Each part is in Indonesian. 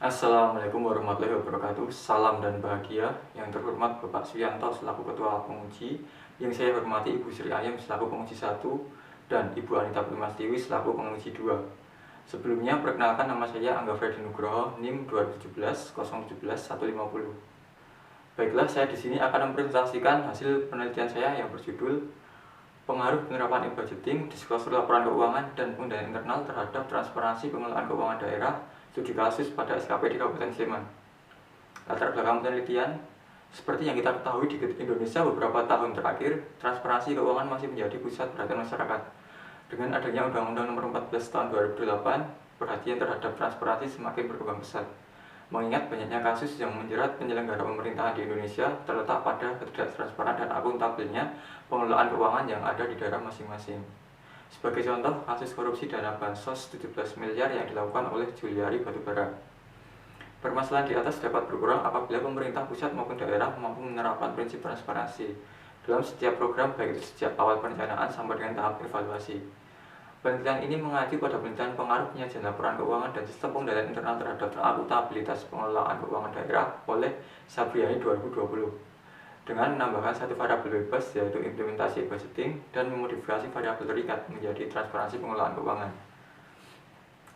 Assalamualaikum warahmatullahi wabarakatuh. Salam dan bahagia. Yang terhormat Bapak Suyanto selaku Ketua Penguji, yang saya hormati Ibu Sri Ayam selaku Penguji 1 dan Ibu Anita Primastiwi selaku Penguji 2. Sebelumnya perkenalkan, nama saya Angga Freddy Nugroho, NIM 2017 017 150. Baiklah, saya di sini akan mempresentasikan hasil penelitian saya yang berjudul Pengaruh penerapan e-budgeting, disklosur laporan keuangan, dan pengendalian internal terhadap transparansi pengelolaan keuangan daerah, studi kasus pada SKP di Kabupaten Sleman. Latar belakang penelitian, seperti yang kita ketahui di Indonesia beberapa tahun terakhir, transparansi keuangan masih menjadi pusat perhatian masyarakat. Dengan adanya Undang-Undang Nomor 14 Tahun 2008, perhatian terhadap transparansi semakin berkembang pesat. Mengingat banyaknya kasus yang menjerat penyelenggara pemerintahan di Indonesia terletak pada ketidaktransparan dan akuntabelnya pengelolaan keuangan yang ada di daerah masing-masing. Sebagai contoh, kasus korupsi dana bansos 17 miliar yang dilakukan oleh Juliari Batubara. Permasalahan di atas dapat berkurang apabila pemerintah pusat maupun daerah mampu menerapkan prinsip transparansi dalam setiap program, baik itu sejak awal perencanaan sampai dengan tahap evaluasi. Penelitian ini mengacu pada penelitian pengaruh penyajian laporan keuangan dan sistem pengendalian internal terhadap akuntabilitas pengelolaan keuangan daerah oleh Sabriani 2020 dengan menambahkan satu variabel bebas, yaitu implementasi budgeting, dan memodifikasi variabel terikat menjadi transparansi pengelolaan keuangan.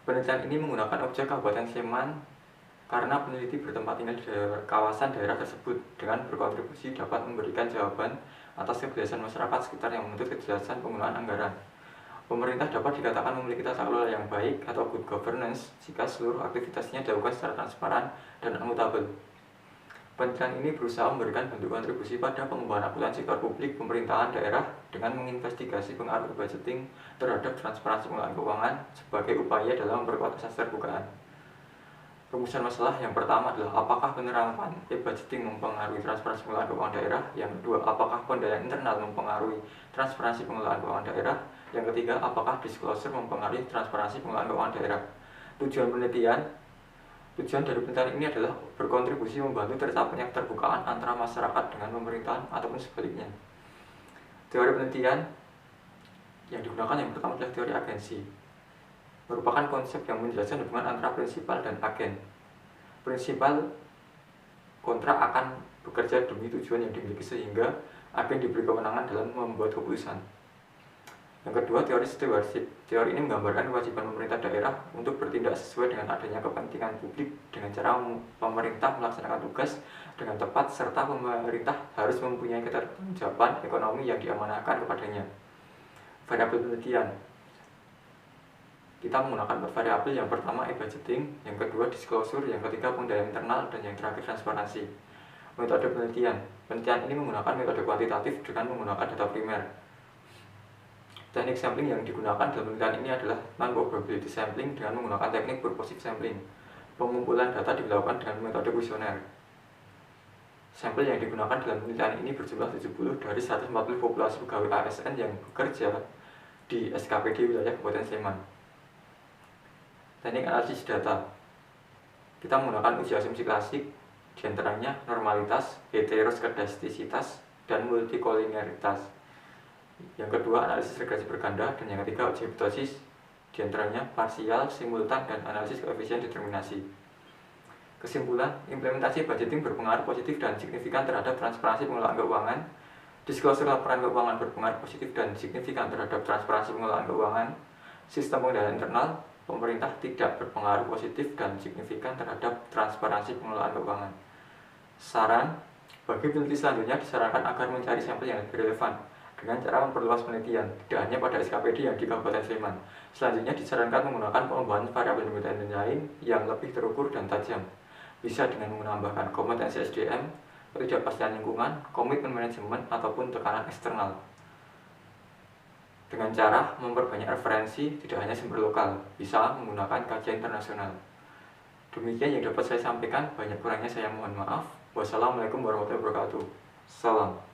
Penelitian ini menggunakan objek Kabupaten Sleman karena peneliti bertempat tinggal di kawasan daerah tersebut, dengan berkontribusi dapat memberikan jawaban atas kegelisahan masyarakat sekitar yang menuntut kejelasan penggunaan anggaran. Pemerintah dapat dikatakan memiliki tata kelola yang baik atau good governance jika seluruh aktivitasnya dilakukan secara transparan dan akuntabel. Penelitian ini berusaha memberikan bentuk kontribusi pada pengembangan akuntan sektor publik pemerintahan daerah dengan menginvestigasi pengaruh budgeting terhadap transparansi pengelolaan keuangan sebagai upaya dalam memperkuat asas terbukaan. Rumusan masalah yang pertama adalah apakah penerapan e-budgeting mempengaruhi transparansi pengelolaan keuangan daerah. Yang kedua, apakah pengendalian internal mempengaruhi transparansi pengelolaan keuangan daerah. Yang ketiga, apakah disclosure mempengaruhi transparansi pengelolaan keuangan daerah. Tujuan dari penelitian ini adalah berkontribusi membantu tercapainya keterbukaan antara masyarakat dengan pemerintahan ataupun sebaliknya. Teori penelitian yang digunakan yang pertama adalah teori agensi, merupakan konsep yang menjelaskan hubungan antara prinsipal dan agen. Prinsipal kontrak akan bekerja demi tujuan yang dimiliki sehingga agen diberi kewenangan dalam membuat keputusan. Yang kedua, teori stewardship. Teori ini menggambarkan kewajiban pemerintah daerah untuk bertindak sesuai dengan adanya kepentingan publik dengan cara pemerintah melaksanakan tugas dengan tepat serta pemerintah harus mempunyai ketertanggungjawaban ekonomi yang diamanahkan kepadanya. Variabel penelitian. Kita menggunakan 4 variabel, yang pertama e-budgeting, yang kedua disclosure, yang ketiga pengendalian internal, dan yang terakhir transparansi. Metode penelitian. Penelitian ini menggunakan metode kuantitatif dengan menggunakan data primer. Teknik sampling yang digunakan dalam penelitian ini adalah non-probability sampling dengan menggunakan teknik purposive sampling. Pengumpulan data dilakukan dengan metode kuesioner. Sampel yang digunakan dalam penelitian ini berjumlah 70 dari 140 populasi pegawai ASN yang bekerja di SKPD wilayah Kabupaten Sleman. Teknik analisis data. Kita menggunakan uji asumsi klasik, diantaranya normalitas, heteroskedastisitas, dan multikoliniaritas. Yang kedua, analisis regresi berganda, dan yang ketiga, uji hipotesis, diantaranya parsial, simultan, dan analisis koefisien determinasi. Kesimpulan, implementasi budgeting berpengaruh positif dan signifikan terhadap transparansi pengelolaan keuangan. Disclosure laporan keuangan berpengaruh positif dan signifikan terhadap transparansi pengelolaan keuangan. Sistem pengendalian internal pemerintah tidak berpengaruh positif dan signifikan terhadap transparansi pengelolaan keuangan. Saran, bagi peneliti selanjutnya disarankan agar mencari sampel yang lebih relevan dengan cara memperluas penelitian, tidak hanya pada SKPD yang di Kabupaten Sleman. Selanjutnya disarankan menggunakan pengembangan variabel penelitian lain yang lebih terukur dan tajam. Bisa dengan menambahkan kompetensi SDM, ketidakpastian lingkungan, komitmen manajemen, ataupun tekanan eksternal. Dengan cara memperbanyak referensi, tidak hanya sumber lokal, bisa menggunakan kajian internasional. Demikian yang dapat saya sampaikan, banyak kurangnya saya mohon maaf. Wassalamualaikum warahmatullahi wabarakatuh. Salam.